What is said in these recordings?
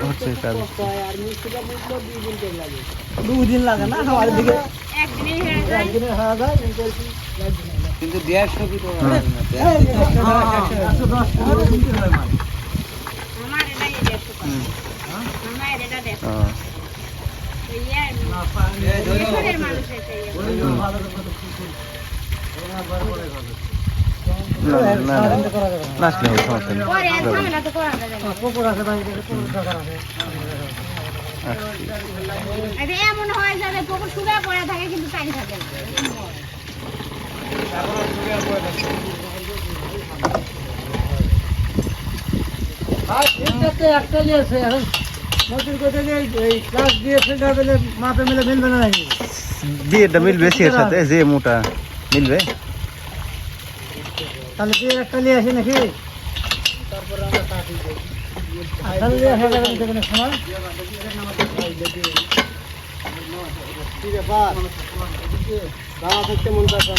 হচ্ছে কাজ। দুদিন লাগে না আমার দিকে একদিনে হয়ে যায় কিন্তু 150 কি তো আমার এটাই দেখো আমার এটা দেখো ঘরের মানুষ এসে না নাচলে হবে, সমস্যা নেই। পরে ঝামেলা তো করা যাবে না। পুকুর আছে ভাই পুকুর দরকার আছে এটা এমন হয় যাবে পুকুর শুকিয়ে পড়ে থাকে কিন্তু পানি থাকে না। আর এটাতে একটা নিয়েছে এখন নতুন করে এই ক্লাস দিয়েছে বলে মাপে মিলে মিলবে না নাকি বিয়েটা মিলবে এর সাথে, যে মোটা মিলবে। তাহলে দিয়ে একটা নিয়ে আসি নাকি তারপরে আমরা কাটি দিই তাহলে দিয়ে আসা যাবে দেখুন সময় কি ব্যাপার দাওয়া করতে মন চাচ্ছে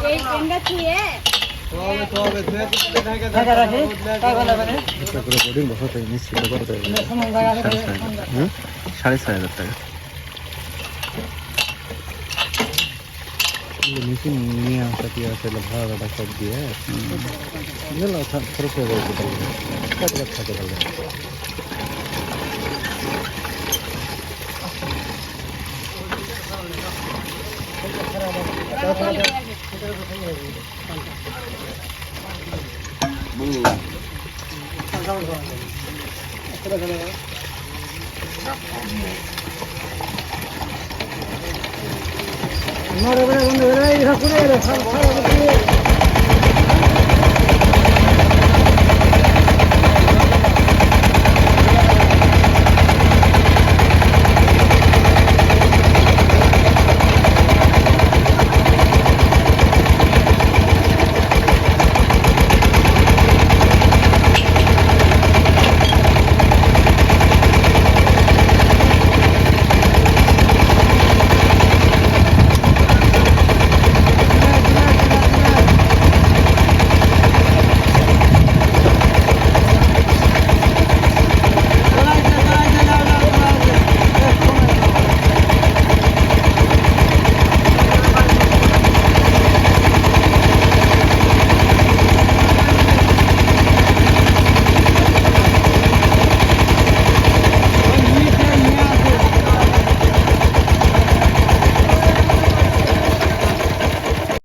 এই ট্রেনটা ছুঁয়ে সাড়ে 6,500 টাকা মেশিন নিয়ে আসা কি আছে ভাড়াটা সব দিয়ে খরচ হয়ে যাবে কত লাখ থাকে তাহলে নরে বলে বন্ধ হয়ে